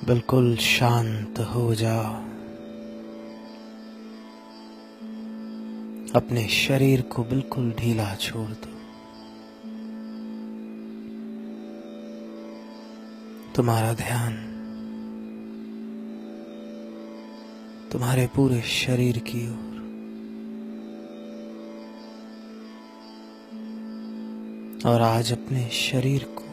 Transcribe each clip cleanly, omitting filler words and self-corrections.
बिल्कुल शांत हो जाओ। अपने शरीर को बिल्कुल ढीला छोड़ दो। तुम्हारा ध्यान तुम्हारे पूरे शरीर की ओर, और आज अपने शरीर को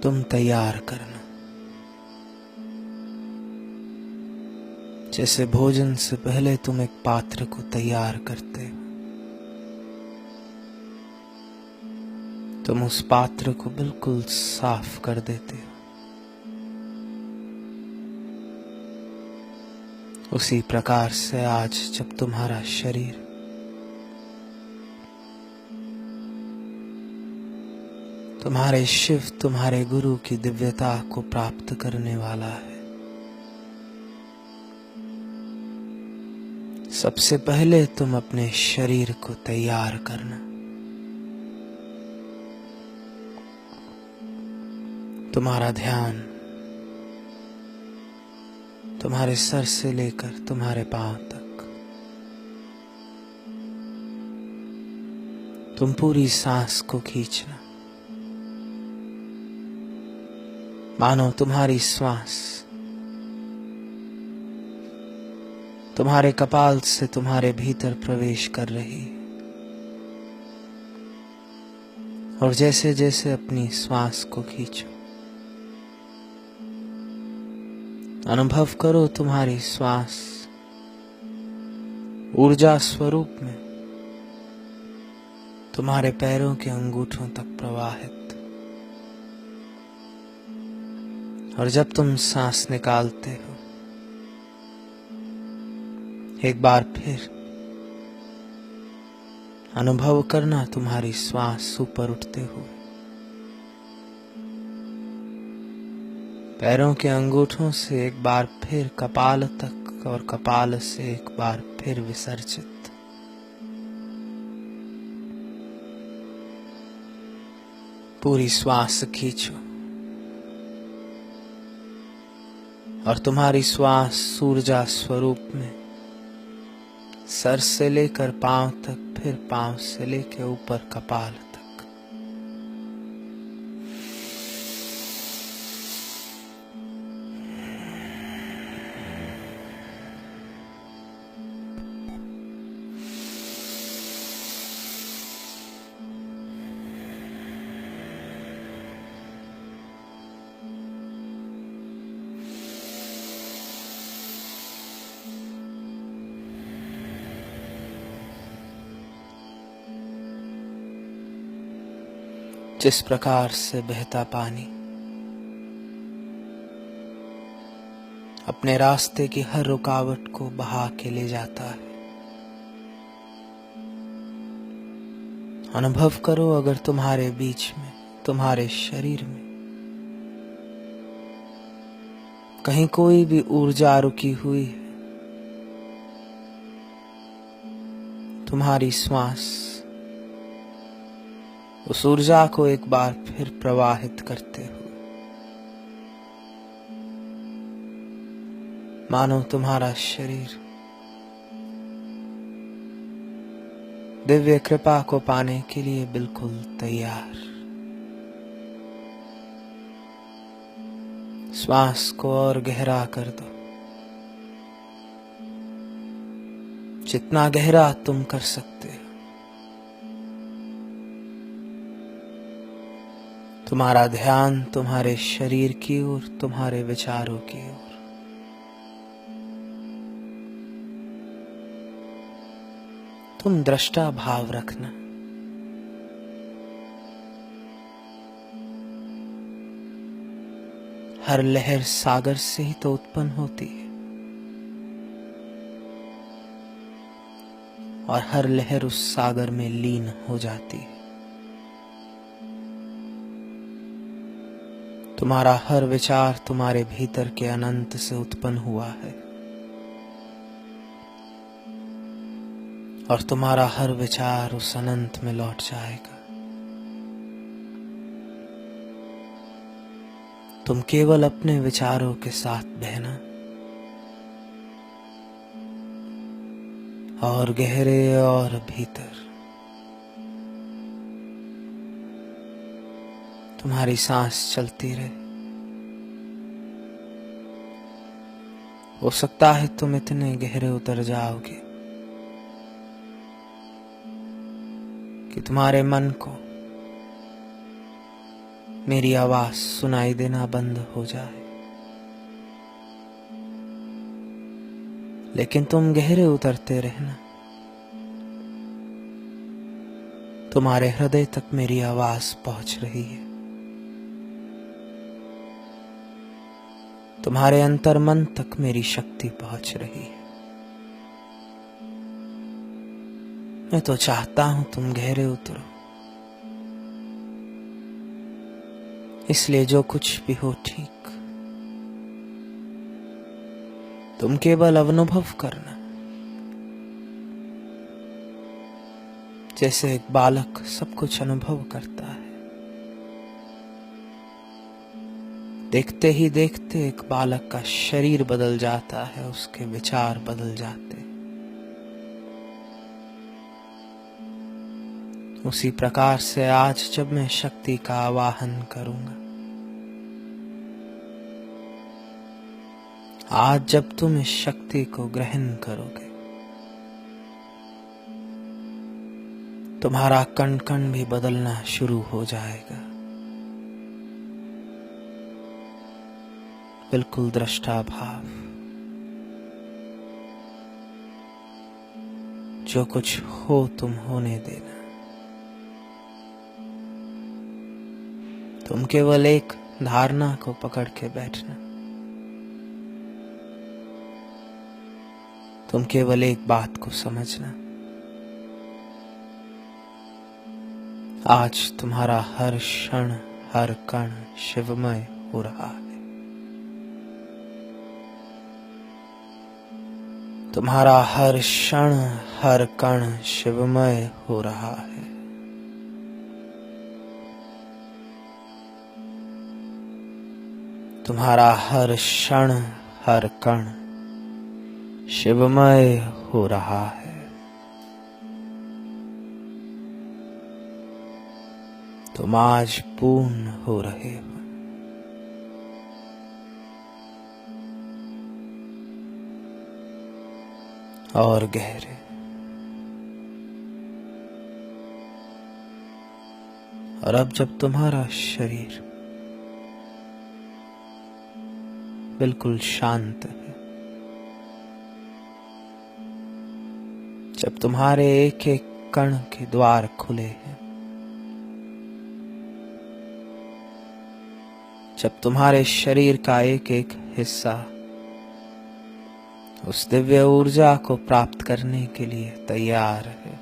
तुम तैयार करना। जैसे भोजन से पहले तुम एक पात्र को तैयार करते हो, तुम उस पात्र को बिल्कुल साफ कर देते हो। उसी प्रकार से आज जब तुम्हारा शरीर तुम्हारे शिव, तुम्हारे गुरु की दिव्यता को प्राप्त करने वाला है, सबसे पहले तुम अपने शरीर को तैयार करना। तुम्हारा ध्यान तुम्हारे सर से लेकर तुम्हारे पांव तक, तुम पूरी सांस को खींचना। मानो तुम्हारी श्वास तुम्हारे कपाल से तुम्हारे भीतर प्रवेश कर रही है, और जैसे जैसे अपनी श्वास को खींचो, अनुभव करो तुम्हारी श्वास ऊर्जा स्वरूप में तुम्हारे पैरों के अंगूठों तक प्रवाहित। और जब तुम सांस निकालते हो, एक बार फिर अनुभव करना तुम्हारी श्वास ऊपर उठते हुए पैरों के अंगूठों से एक बार फिर कपाल तक, और कपाल से एक बार फिर विसर्जित। पूरी श्वास खींचो, और तुम्हारी श्वास ऊर्जा स्वरूप में सर से लेकर पांव तक, फिर पांव से लेकर ऊपर कपाल तक। जिस प्रकार से बहता पानी अपने रास्ते की हर रुकावट को बहा के ले जाता है, अनुभव करो अगर तुम्हारे बीच में, तुम्हारे शरीर में कहीं कोई भी ऊर्जा रुकी हुई है, तुम्हारी श्वास उस ऊर्जा को एक बार फिर प्रवाहित करते हुए, मानो तुम्हारा शरीर दिव्य कृपा को पाने के लिए बिल्कुल तैयार। श्वास को और गहरा कर दो, जितना गहरा तुम कर सकते हो। तुम्हारा ध्यान तुम्हारे शरीर की ओर, तुम्हारे विचारों की ओर। तुम दृष्टा भाव रखना। हर लहर सागर से ही तो उत्पन्न होती है, और हर लहर उस सागर में लीन हो जाती है। तुम्हारा हर विचार तुम्हारे भीतर के अनंत से उत्पन्न हुआ है, और तुम्हारा हर विचार उस अनंत में लौट जाएगा। तुम केवल अपने विचारों के साथ बहना और गहरे और भीतर तुम्हारी सांस चलती रहे। हो सकता है तुम इतने गहरे उतर जाओगे कि तुम्हारे मन को मेरी आवाज सुनाई देना बंद हो जाए, लेकिन तुम गहरे उतरते रहना। तुम्हारे हृदय तक मेरी आवाज पहुंच रही है, तुम्हारे अंतर मन तक मेरी शक्ति पहुंच रही है। मैं तो चाहता हूं तुम गहरे उतरो, इसलिए जो कुछ भी हो ठीक, तुम केवल अनुभव करना। जैसे एक बालक सब कुछ अनुभव करता है, देखते ही देखते एक बालक का शरीर बदल जाता है, उसके विचार बदल जाते। उसी प्रकार से आज जब मैं शक्ति का आवाहन करूंगा, आज जब तुम इस शक्ति को ग्रहण करोगे, तुम्हारा कण कण भी बदलना शुरू हो जाएगा। बिल्कुल दृष्टा भाव, जो कुछ हो तुम होने देना। तुम केवल एक धारणा को पकड़ के बैठना। तुम केवल एक बात को समझना, आज तुम्हारा हर क्षण हर कण शिवमय हो रहा है। तुम्हारा हर क्षण हर कण शिवमय हो रहा है। तुम्हारा हर क्षण हर कण शिवमय हो रहा है। तुम आज पूर्ण हो रहे हो। और गहरे। और अब जब तुम्हारा शरीर बिल्कुल शांत है, जब तुम्हारे एक एक कण के द्वार खुले हैं, जब तुम्हारे शरीर का एक एक हिस्सा उस दिव्य ऊर्जा को प्राप्त करने के लिए तैयार है,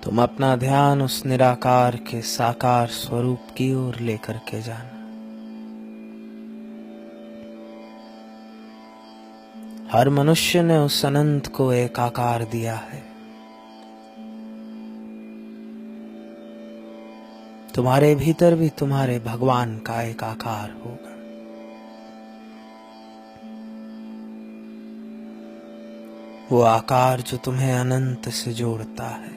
तुम अपना ध्यान उस निराकार के साकार स्वरूप की ओर लेकर के जाना। हर मनुष्य ने उस अनंत को एक आकार दिया है। तुम्हारे भीतर भी तुम्हारे भगवान का एक आकार होगा। वो आकार जो तुम्हें अनंत से जोड़ता है।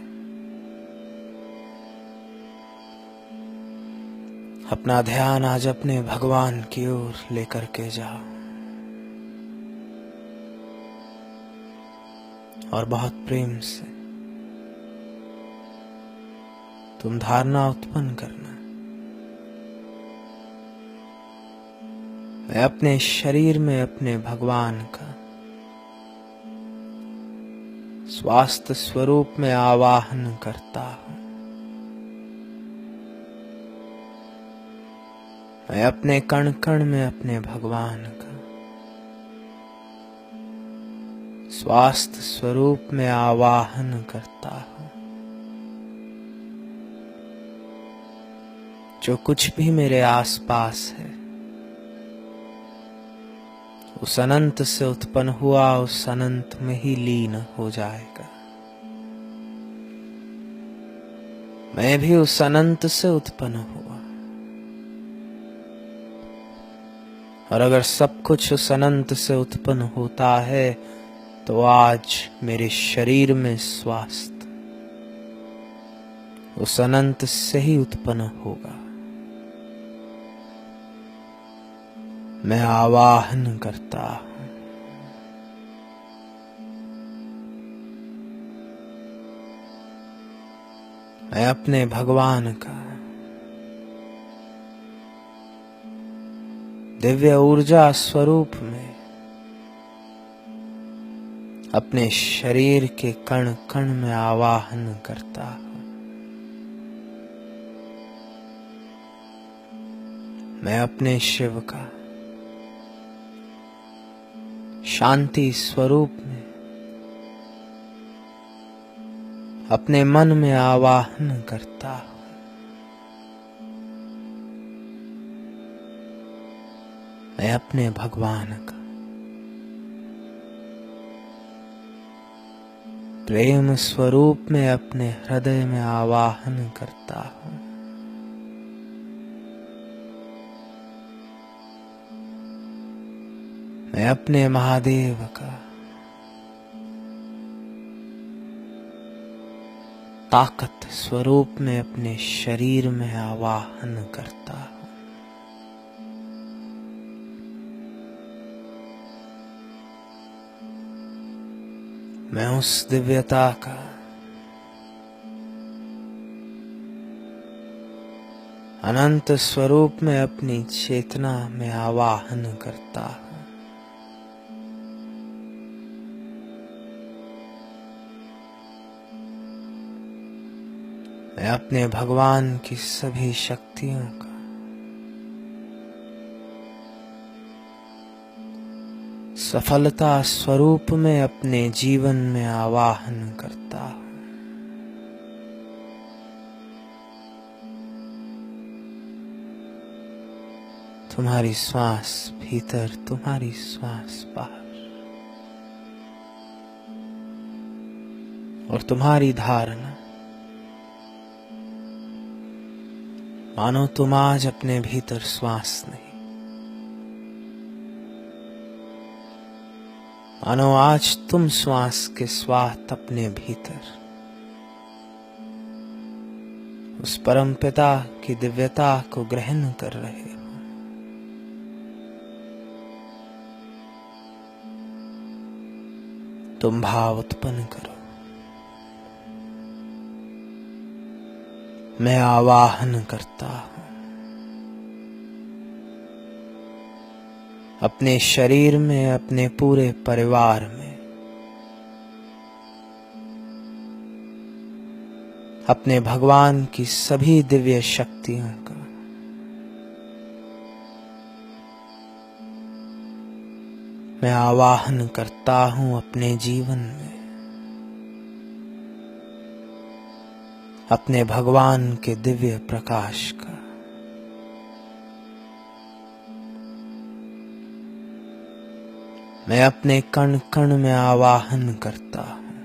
अपना ध्यान आज अपने भगवान की ओर लेकर के जाओ और बहुत प्रेम से तुम धारणा उत्पन्न करना, मैं अपने शरीर में अपने भगवान का स्वास्थ्य स्वरूप में आवाहन करता हूं। मैं अपने कण कण में अपने भगवान का स्वास्थ्य स्वरूप में आवाहन करता हूं। जो कुछ भी मेरे आसपास है, उस अनंत से उत्पन्न हुआ उस अनंत में ही लीन हो जाएगा। मैं भी उस अनंत से उत्पन्न हुआ, और अगर सब कुछ उस अनंत से उत्पन्न होता है तो आज मेरे शरीर में स्वास्थ्य उस अनंत से ही उत्पन्न होगा। मैं आवाहन करता हूं, मैं अपने भगवान का दिव्य ऊर्जा स्वरूप में अपने शरीर के कण कण में आवाहन करता हूं। मैं अपने शिव का शांति स्वरूप में अपने मन में आवाहन करता हूं। मैं अपने भगवान का प्रेम स्वरूप में अपने हृदय में आवाहन करता हूं। मैं अपने महादेव का ताकत स्वरूप में अपने शरीर में आवाहन करता हूं। मैं उस दिव्यता का अनंत स्वरूप में अपनी चेतना में आवाहन करता हूं। मैं अपने भगवान की सभी शक्तियों का सफलता स्वरूप में अपने जीवन में आवाहन करता हूं। तुम्हारी श्वास भीतर, तुम्हारी श्वास बाहर, और तुम्हारी धारणा मानो तुम आज अपने भीतर श्वास नहीं, मानो आज तुम श्वास के स्वाद अपने भीतर उस परम पिता की दिव्यता को ग्रहण कर रहे हो। तुम भाव उत्पन्न करो, मैं आवाहन करता हूं। अपने शरीर में, अपने पूरे परिवार में, अपने भगवान की सभी दिव्य शक्तियों का मैं आवाहन करता हूं अपने जीवन में। अपने भगवान के दिव्य प्रकाश का मैं अपने कण कण में आवाहन करता हूं।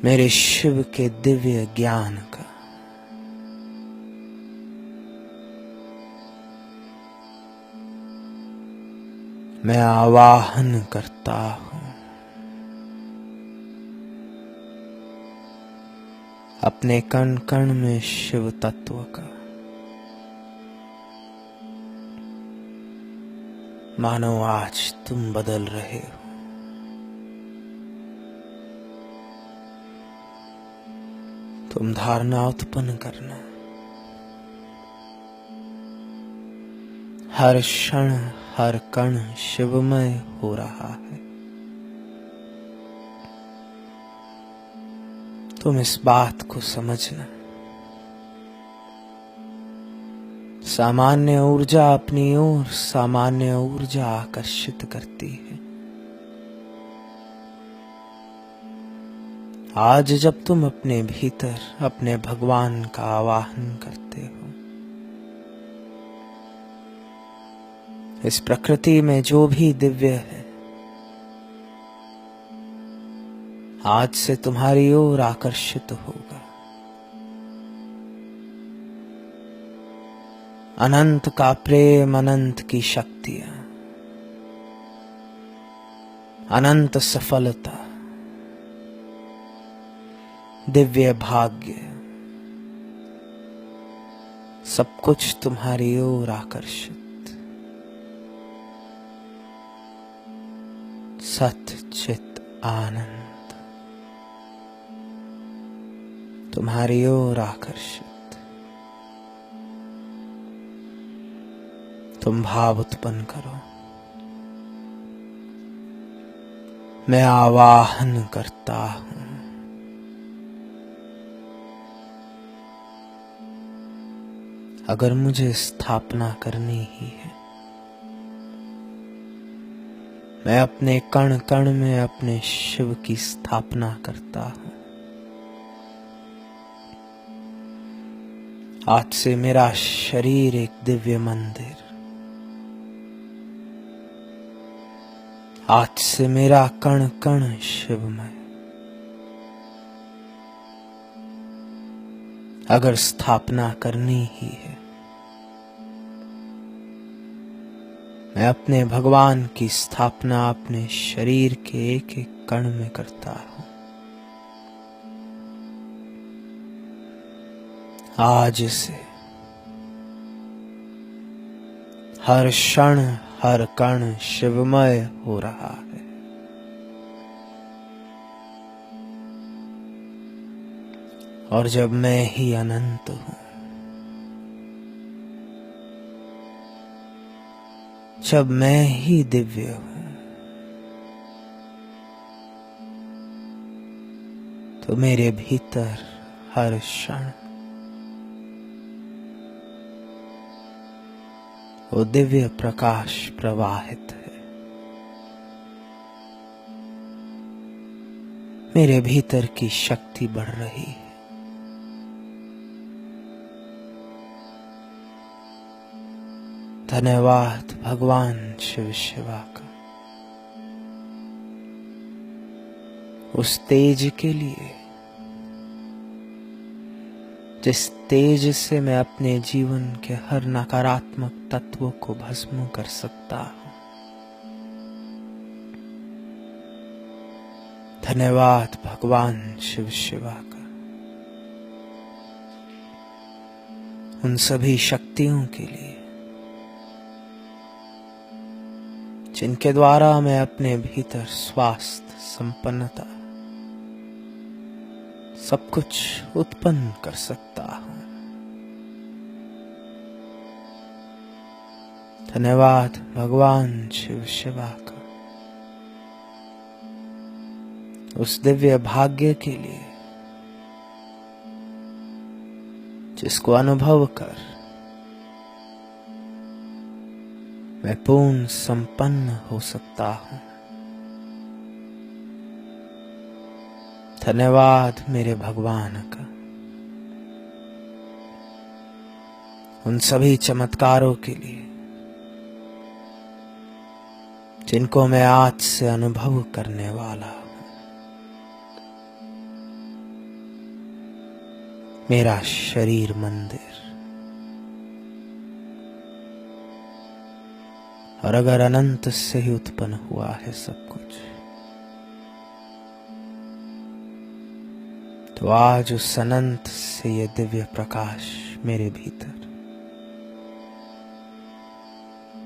मेरे शिव के दिव्य ज्ञान का मैं आवाहन करता हूं। अपने कण कण में शिव तत्व का मानो आज तुम बदल रहे हो। तुम धारणा उत्पन्न करना, हर क्षण हर कण शिवमय हो रहा है। तुम इस बात को समझना, सामान्य ऊर्जा अपनी ओर सामान्य ऊर्जा आकर्षित करती है। आज जब तुम अपने भीतर अपने भगवान का आवाहन करते हो, इस प्रकृति में जो भी दिव्य है आज से तुम्हारी ओर आकर्षित होगा। अनंत का प्रेम, अनंत की शक्तियां, अनंत सफलता, दिव्य भाग्य, सब कुछ तुम्हारी ओर आकर्षित। सत चित आनंद तुम्हारी ओर आकर्षित। तुम भाव उत्पन्न करो। मैं आवाहन करता हूं। अगर मुझे स्थापना करनी ही है, मैं अपने कण कण में अपने शिव की स्थापना करता हूं। आज से मेरा शरीर एक दिव्य मंदिर, आज से मेरा कण कण शिवमय। अगर स्थापना करनी ही है, मैं अपने भगवान की स्थापना अपने शरीर के एक एक कण में करता हूं। आज से हर क्षण हर कण शिवमय हो रहा है। और जब मैं ही अनंत हूं, जब मैं ही दिव्य हूं, तो मेरे भीतर हर क्षण वो दिव्य प्रकाश प्रवाहित है। मेरे भीतर की शक्ति बढ़ रही है। धन्यवाद भगवान शिव शिवा का, उस तेज के लिए जिस तेज से मैं अपने जीवन के हर नकारात्मक तत्वों को भस्म कर सकता हूं। धन्यवाद भगवान शिव शिवा का, उन सभी शक्तियों के लिए जिनके द्वारा मैं अपने भीतर स्वास्थ्य, संपन्नता, सब कुछ उत्पन्न कर सकता हूं। धन्यवाद भगवान शिव शिवा का, उस दिव्य भाग्य के लिए जिसको अनुभव कर मैं पूर्ण संपन्न हो सकता हूं। धन्यवाद मेरे भगवान का, उन सभी चमत्कारों के लिए जिनको मैं आज से अनुभव करने वाला हूं। मेरा शरीर मंदिर, और अगर अनंत से ही उत्पन्न हुआ है सब कुछ, तो आज उस अनंत से ये दिव्य प्रकाश मेरे भीतर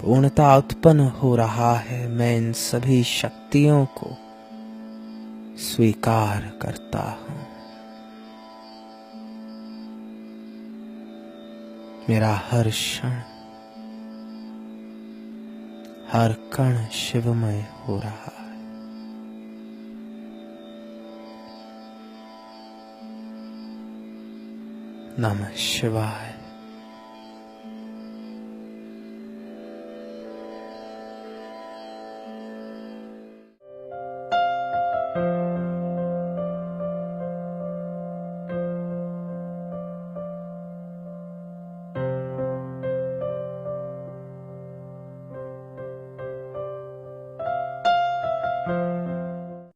पूर्णता उत्पन्न हो रहा है। मैं इन सभी शक्तियों को स्वीकार करता हूं। मेरा हर क्षण हर कण शिवमय हो रहा है। नमः शिवाय।